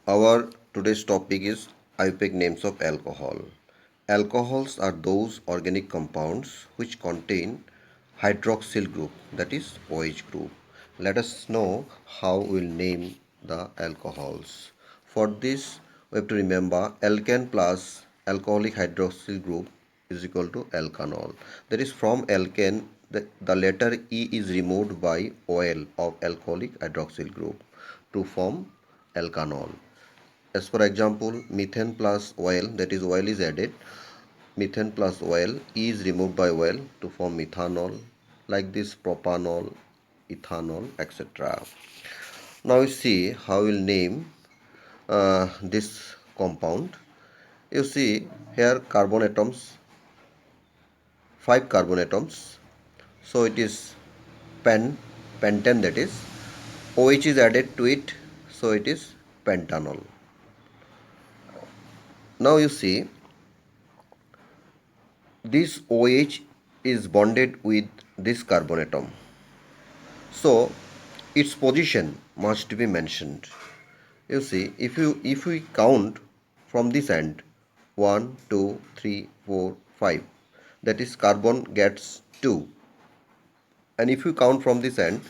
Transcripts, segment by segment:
Our today's topic is IUPAC names of alcohol. Alcohols are those organic compounds which contain hydroxyl group, that is OH group. Let us know how we'll name the alcohols. For this, we have to remember alkane plus alcoholic hydroxyl group is equal to alkanol. That is, from alkane, the letter E is removed by OL of alcoholic hydroxyl group to form alkanol. As for example, methane plus oil, that is oil is added, methane plus oil, E is removed by oil to form methanol, like this propanol, ethanol, etc. Now you see how we'll name this compound. You see here carbon atoms, 5 carbon atoms. So it is pentane, that is. OH is added to it, so it is pentanol. Now you see this OH is bonded with this carbon atom. So its position must be mentioned. You see, if we count from this end 1, 2, 3, 4, 5, that is carbon gets 2. And if you count from this end,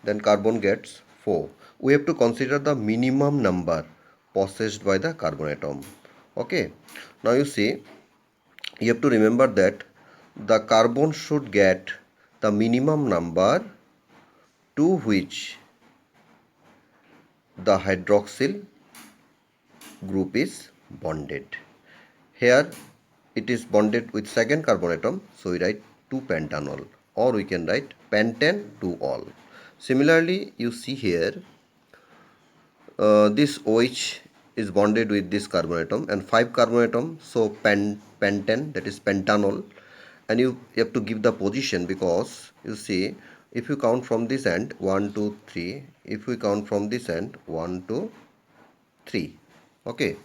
then carbon gets 4. We have to consider the minimum number possessed by the carbon atom. Okay. Now you see, you have to remember that the carbon should get the minimum number to which the hydroxyl group is bonded. Here it is bonded with second carbon atom, so we write 2 pentanol, or we can write pentane 2-ol. Similarly, you see here this OH is bonded with this carbon atom and 5 carbon atom, so pentane, that is pentanol, and you have to give the position, because you see if you count from this end 1, 2, 3, if we count from this end 1, 2, 3. Okay.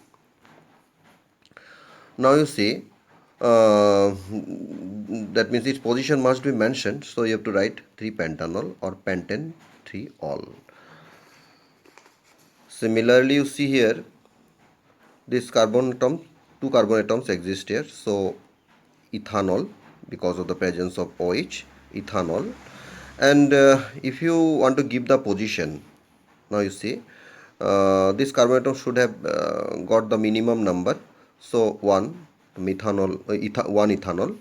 Now you see that means its position must be mentioned, so you have to write 3 pentanol or pentane 3-ol. Similarly, you see here this carbon atom, 2 carbon atoms exist here, so ethanol, because of the presence of OH, ethanol. And if you want to give the position, now you see this carbon atom should have got the minimum number, so 1 methanol, 1 ethanol.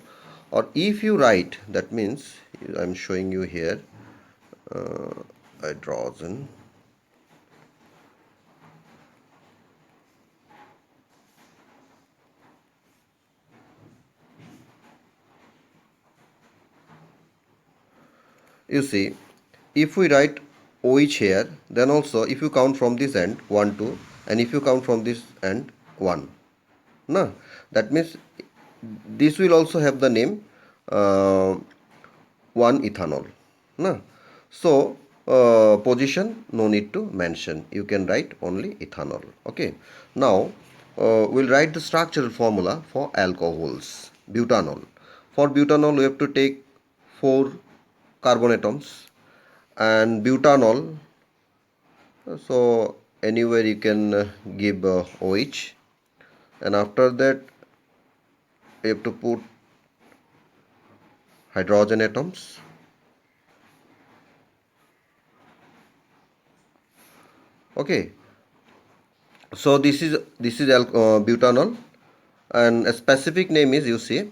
Or if you write, that means I'm showing you here hydrogen. You see, if we write OH here, then also if you count from this end 1, 2, and if you count from this end 1, no, that means this will also have the name 1 ethanol, no. So position no need to mention, you can write only ethanol. Okay. Now we'll write the structural formula for alcohols. Butanol. For butanol we have to take 4 carbon atoms, and butanol, so anywhere you can give OH, and after that you have to put hydrogen atoms. Okay, so this is butanol, and a specific name is, you see,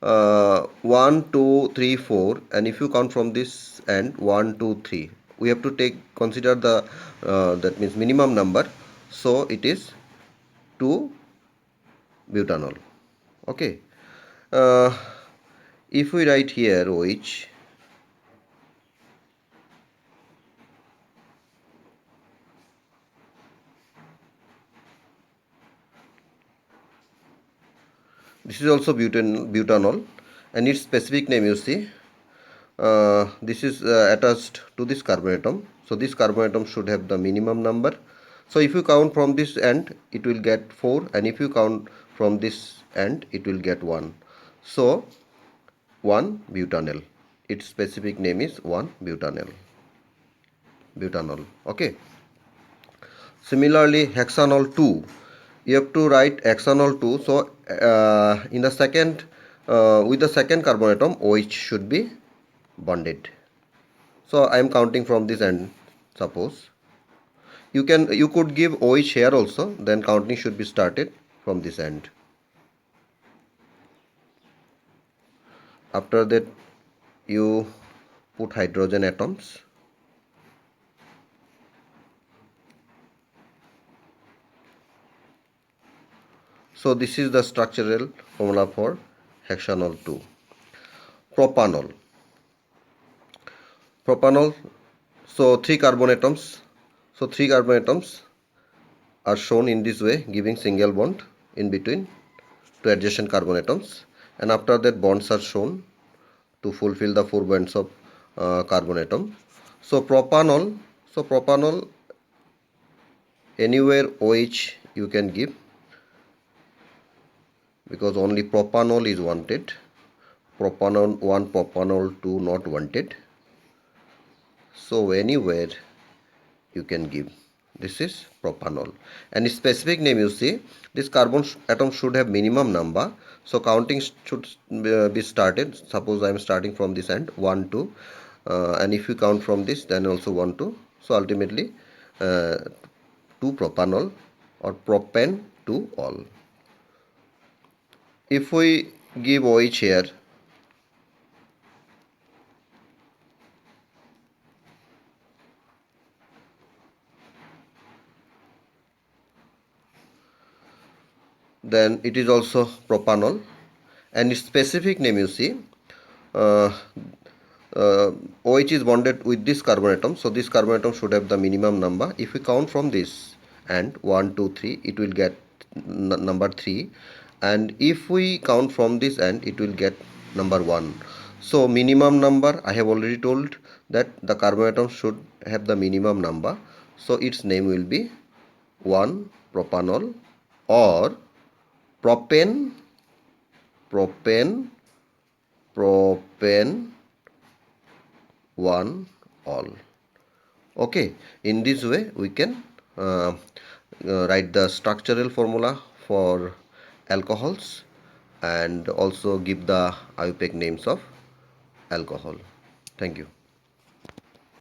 1, 2, 3, 4, and if you count from this end 1, 2, 3, we have to consider the that means minimum number, so it is 2 butanol. Okay. uh, if we write here OH, this is also butanol, and its specific name, you see, this is attached to this carbon atom, so this carbon atom should have the minimum number. So if you count from this end it will get 4, and if you count from this end it will get 1, so 1 butanol, its specific name is 1 butanol. Okay. Similarly, hexanol 2, you have to write hexanol 2. So in the second with the second carbon atom, OH should be bonded. So I am counting from this end. Suppose you could give OH here also, then counting should be started from this end. After that, you put hydrogen atoms. So this is the structural formula for hexanol 2. Propanol. Propanol. So three carbon atoms. So three carbon atoms are shown in this way, giving single bond in between two adjacent carbon atoms, and after that bonds are shown to fulfill the four bonds of carbon atom. So propanol, anywhere OH you can give, because only propanol is wanted. Propanol 1, propanol 2 not wanted. So anywhere you can give. This is propanol. And specific name, you see, this carbon atom should have minimum number. So counting should be started. Suppose I am starting from this end, 1, 2. And if you count from this, then also 1, 2. So ultimately, 2 propanol or propan 2 all. If we give OH here, then it is also propanol. And its specific name, you see, uh, OH is bonded with this carbon atom, so this carbon atom should have the minimum number. If we count from this and 1, 2, 3, it will get number 3, and if we count from this end, it will get number 1. So minimum number, I have already told that the carbon atom should have the minimum number, so its name will be 1 propanol or propane propane propane 1 all. Okay, in this way we can write the structural formula for alcohols and also give the IUPAC names of alcohol. Thank you.